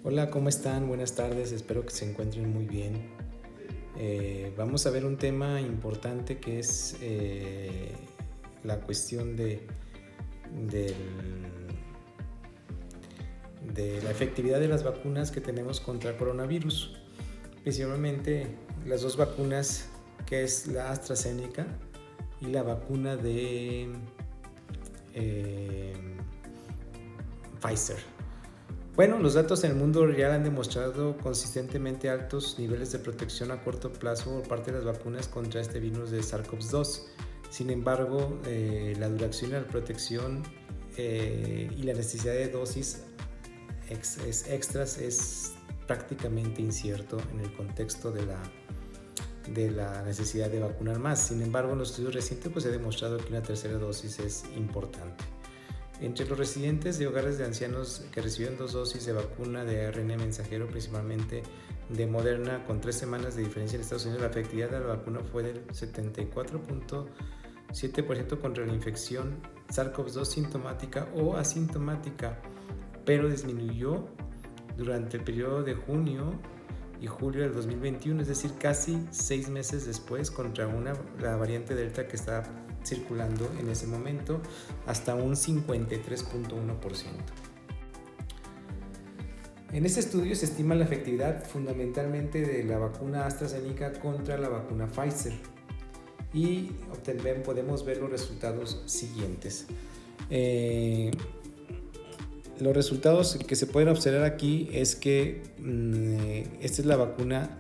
Hola, ¿cómo están? Buenas tardes, espero que se encuentren muy bien. Vamos a ver un tema importante que es la cuestión del- de la efectividad de las vacunas que tenemos contra coronavirus, principalmente las dos vacunas que es la AstraZeneca y la vacuna de eh, Pfizer. Bueno, los datos en el mundo real han demostrado consistentemente altos niveles de protección a corto plazo por parte de las vacunas contra este virus de SARS-CoV-2. Sin embargo, la duración de la protección y la necesidad de dosis extras es prácticamente incierto en el contexto de la necesidad de vacunar más. Sin embargo, en los estudios recientes se ha demostrado que una tercera dosis es importante. Entre los residentes de hogares de ancianos que recibieron 2 dosis de vacuna de ARN mensajero, principalmente de Moderna, con 3 semanas de diferencia en Estados Unidos, la efectividad de la vacuna fue del 74.7% contra la infección SARS-CoV-2 sintomática o asintomática, pero disminuyó durante el periodo de junio y julio del 2021, es decir, casi 6 meses después contra la variante Delta que está circulando en ese momento, hasta un 53.1%. En este estudio se estima la efectividad fundamentalmente de la vacuna AstraZeneca contra la vacuna Pfizer y podemos ver los resultados siguientes. Los resultados que se pueden observar aquí es que esta es la vacuna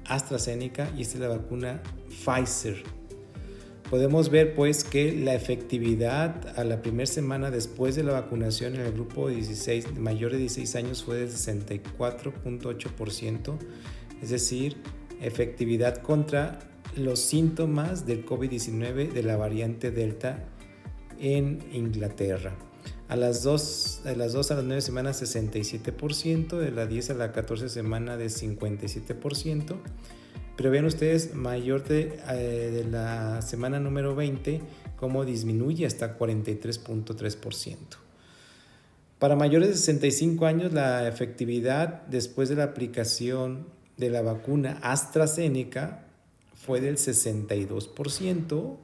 AstraZeneca y esta es la vacuna Pfizer. Podemos ver pues que la efectividad a la primera semana después de la vacunación en el grupo de mayor de 16 años fue del 64.8%, es decir, efectividad contra los síntomas del COVID-19 de la variante Delta en Inglaterra. A las 2 a las 9 semanas 67%, de las 10 a la 14 semana de 57%. Pero vean ustedes, mayor de la semana número 20, cómo disminuye hasta 43.3%. Para mayores de 65 años, la efectividad después de la aplicación de la vacuna AstraZeneca fue del 62%,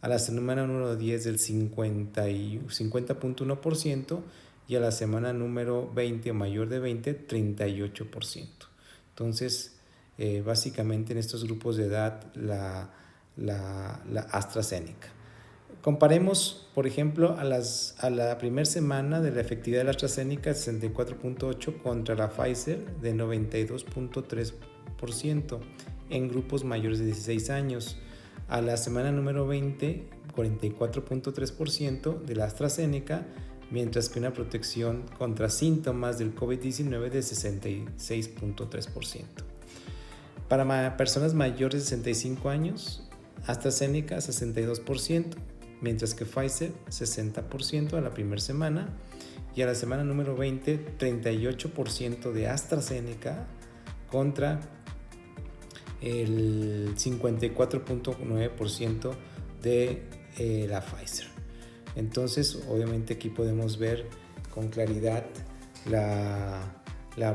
a la semana número 10 del 50.1% y a la semana número 20 o mayor de 20, 38%. Entonces, básicamente en estos grupos de edad la AstraZeneca. Comparemos, por ejemplo, a la primera semana de la efectividad de la AstraZeneca 64.8% contra la Pfizer de 92.3% en grupos mayores de 16 años. A la semana número 20, 44.3% de la AstraZeneca, mientras que una protección contra síntomas del COVID-19 de 66.3%. Para personas mayores de 65 años, AstraZeneca 62%, mientras que Pfizer 60% a la primera semana, y a la semana número 20, 38% de AstraZeneca contra el 54.9% de la Pfizer. Entonces, obviamente aquí podemos ver con claridad la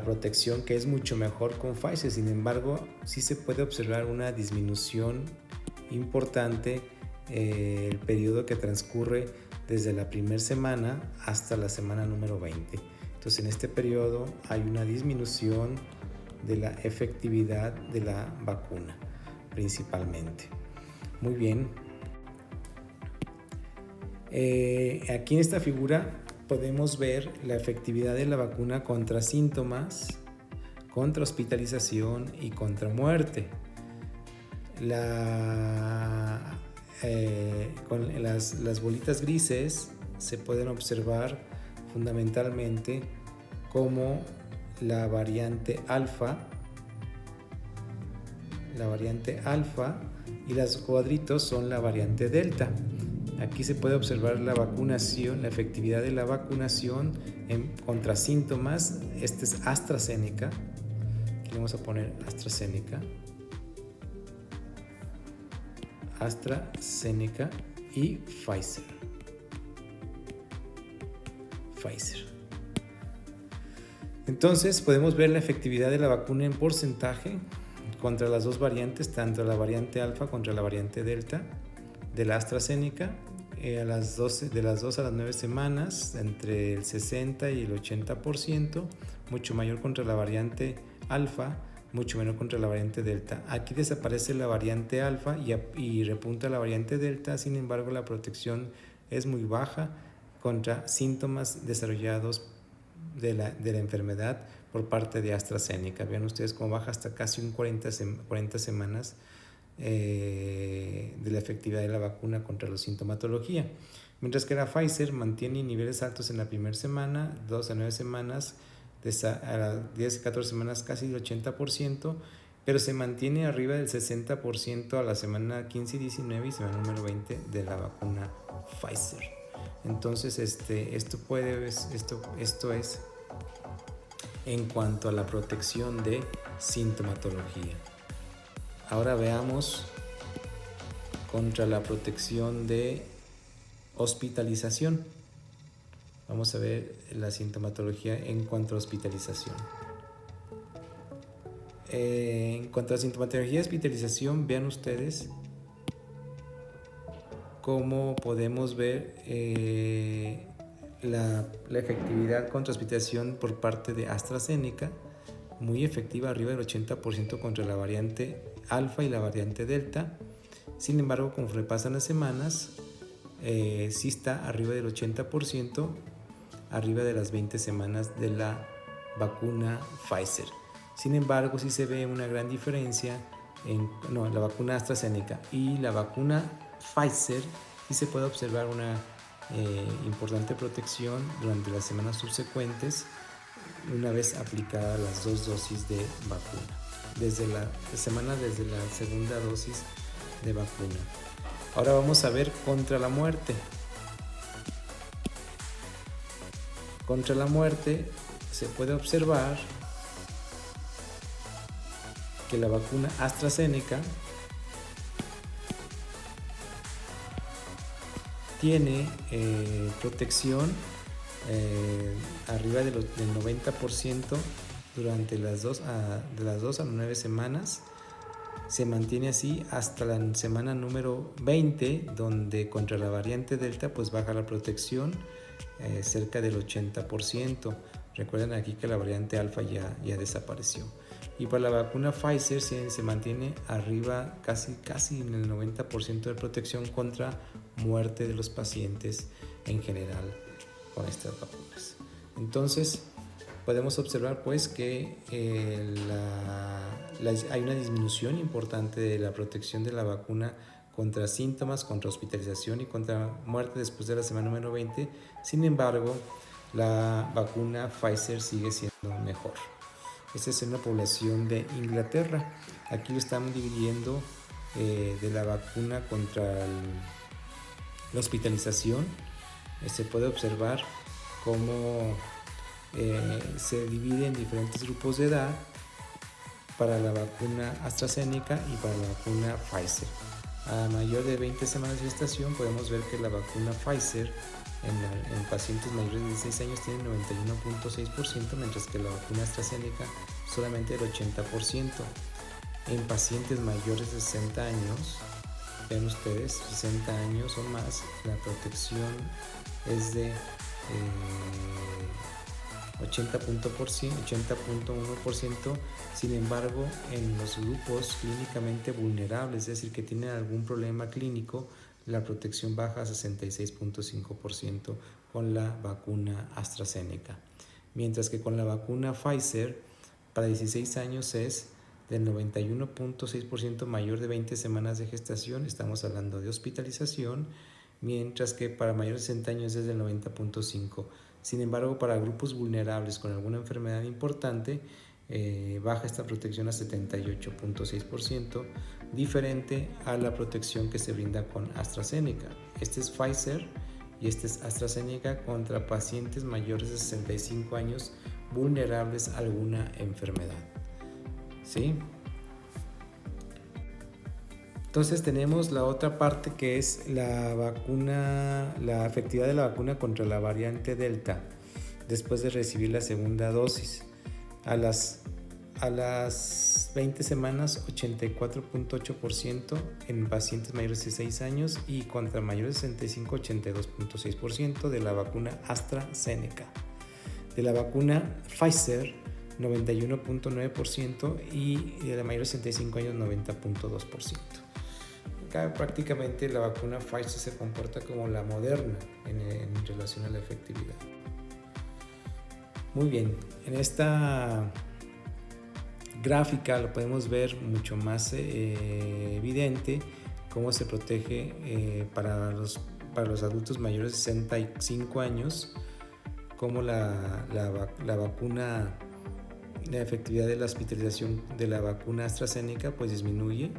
protección que es mucho mejor con Pfizer. Sin embargo, sí se puede observar una disminución importante el periodo que transcurre desde la primera semana hasta la semana número 20. Entonces, en este periodo hay una disminución de la efectividad de la vacuna, principalmente. Muy bien. Aquí en esta figura podemos ver la efectividad de la vacuna contra síntomas, contra hospitalización y contra muerte. Con las bolitas grises se pueden observar fundamentalmente cómo la variante alfa y los cuadritos son la variante delta. Aquí se puede observar la vacunación, la efectividad de la vacunación contra síntomas. Este es AstraZeneca. Aquí le vamos a poner AstraZeneca y Pfizer. Entonces podemos ver la efectividad de la vacuna en porcentaje contra las dos variantes, tanto la variante alfa contra la variante delta de la AstraZeneca, de las 2 a las 9 semanas, entre el 60 y el 80%, mucho mayor contra la variante alfa, mucho menor contra la variante delta. Aquí desaparece la variante alfa y repunta la variante delta, sin embargo la protección es muy baja contra síntomas desarrollados de la enfermedad por parte de AstraZeneca. Vean ustedes cómo baja hasta casi un 40 semanas de la efectividad de la vacuna contra la sintomatología. Mientras que la Pfizer mantiene niveles altos en la primera semana, 2 a 9 semanas, a las 10 a 14 semanas casi el 80%, pero se mantiene arriba del 60% a la semana 15 y 19 y semana número 20 de la vacuna Pfizer. Entonces esto es en cuanto a la protección de sintomatología. Ahora veamos contra la protección de hospitalización. Vamos a ver la sintomatología en cuanto a hospitalización. En cuanto a sintomatología de hospitalización, vean ustedes cómo podemos ver la efectividad contra hospitalización por parte de AstraZeneca, muy efectiva, arriba del 80% contra la variante alfa y la variante delta. Sin embargo, conforme pasan las semanas, sí está arriba del 80%, arriba de las 20 semanas de la vacuna Pfizer. Sin embargo, sí se ve una gran diferencia la vacuna AstraZeneca y la vacuna Pfizer. Sí se puede observar una importante protección durante las semanas subsecuentes una vez aplicadas las dos dosis de vacuna, desde la segunda dosis de vacuna. Ahora vamos a ver contra la muerte. Contra la muerte se puede observar que la vacuna AstraZeneca tiene protección arriba del 90% durante de las 2 a las 9 semanas. Se mantiene así hasta la semana número 20, donde contra la variante Delta pues baja la protección cerca del 80%. Recuerden aquí que la variante Alfa ya desapareció. Y para la vacuna Pfizer se mantiene arriba casi en el 90% de protección contra muerte de los pacientes en general con estas vacunas. Entonces podemos observar pues que hay una disminución importante de la protección de la vacuna contra síntomas, contra hospitalización y contra muerte después de la semana número 20. Sin embargo, la vacuna Pfizer sigue siendo mejor. Esta es una población de Inglaterra. Aquí lo estamos dividiendo de la vacuna contra la hospitalización. Se puede observar cómo se divide en diferentes grupos de edad para la vacuna AstraZeneca y para la vacuna Pfizer. A mayor de 20 semanas de gestación podemos ver que la vacuna Pfizer en pacientes mayores de 16 años tiene 91.6%, mientras que la vacuna AstraZeneca solamente el 80%. En pacientes mayores de 60 años, vean ustedes, 60 años o más, la protección es de 80.1%. Sin embargo, en los grupos clínicamente vulnerables, es decir, que tienen algún problema clínico, la protección baja a 66.5% con la vacuna AstraZeneca. Mientras que con la vacuna Pfizer, para 16 años es del 91.6% mayor de 20 semanas de gestación, estamos hablando de hospitalización, mientras que para mayores de 60 años es del 90.5%. Sin embargo, para grupos vulnerables con alguna enfermedad importante, baja esta protección a 78.6%, diferente a la protección que se brinda con AstraZeneca. Este es Pfizer y este es AstraZeneca contra pacientes mayores de 65 años vulnerables a alguna enfermedad. ¿Sí? Entonces tenemos la otra parte que es la efectividad de la vacuna contra la variante Delta después de recibir la segunda dosis. A las 20 semanas, 84.8% en pacientes mayores de 6 años y contra mayores de 65, 82.6% de la vacuna AstraZeneca. De la vacuna Pfizer, 91.9% y de la mayores de 65 años, 90.2%. Acá prácticamente la vacuna Pfizer se comporta como la Moderna en relación a la efectividad. Muy bien, en esta gráfica lo podemos ver mucho más evidente cómo se protege para los adultos mayores de 65 años, cómo la vacuna, la efectividad de la hospitalización de la vacuna AstraZeneca pues disminuye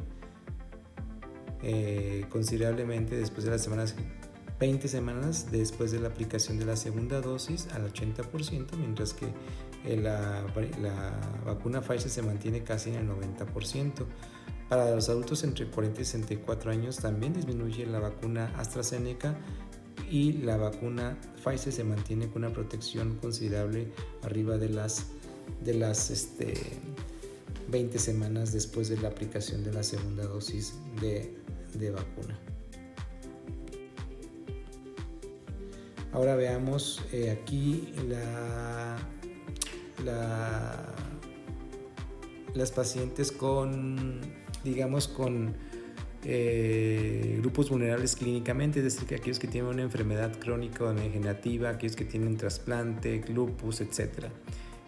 considerablemente después de las 20 semanas después de la aplicación de la segunda dosis al 80%, mientras que la vacuna Pfizer se mantiene casi en el 90%. Para los adultos entre 40 y 64 años también disminuye la vacuna AstraZeneca y la vacuna Pfizer se mantiene con una protección considerable arriba de las 20 semanas después de la aplicación de la segunda dosis de vacuna. Ahora veamos aquí las pacientes con grupos vulnerables clínicamente, es decir, que aquellos que tienen una enfermedad crónica o degenerativa, aquellos que tienen trasplante, lupus, etc.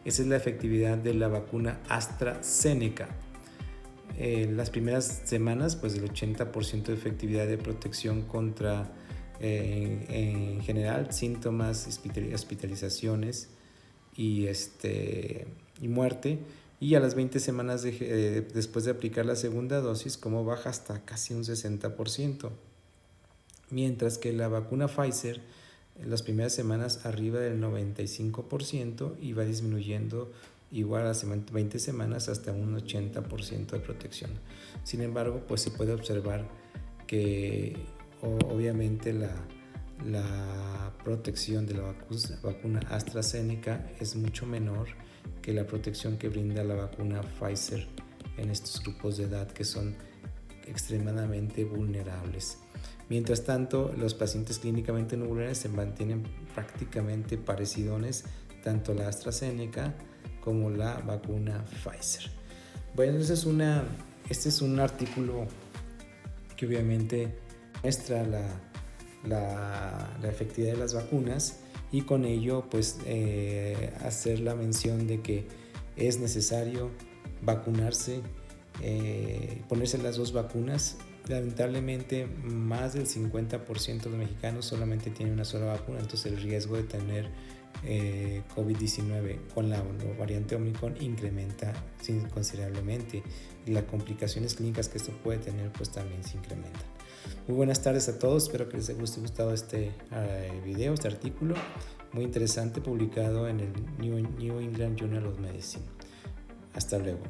Esa es la efectividad de la vacuna AstraZeneca. Las primeras semanas, pues el 80% de efectividad de protección contra en general síntomas, hospitalizaciones y muerte, y a las 20 semanas después de aplicar la segunda dosis como baja hasta casi un 60%, mientras que la vacuna Pfizer en las primeras semanas arriba del 95% y va disminuyendo igual a las 20 semanas hasta un 80% de protección. Sin embargo, pues se puede observar que obviamente la protección de la vacuna AstraZeneca es mucho menor que la protección que brinda la vacuna Pfizer en estos grupos de edad que son extremadamente vulnerables. Mientras tanto, los pacientes clínicamente no vulnerables se mantienen prácticamente parecidones, tanto la AstraZeneca como la vacuna Pfizer. Bueno, este es un artículo que obviamente muestra la efectividad de las vacunas y con ello pues hacer la mención de que es necesario vacunarse, ponerse las dos vacunas. Lamentablemente más del 50% de los mexicanos solamente tienen una sola vacuna, entonces el riesgo de tener COVID-19 con la variante Omicron incrementa considerablemente y las complicaciones clínicas que esto puede tener pues también se incrementan. Muy buenas tardes a todos, espero que les haya gustado este video, este artículo muy interesante publicado en el New England Journal of Medicine. Hasta luego.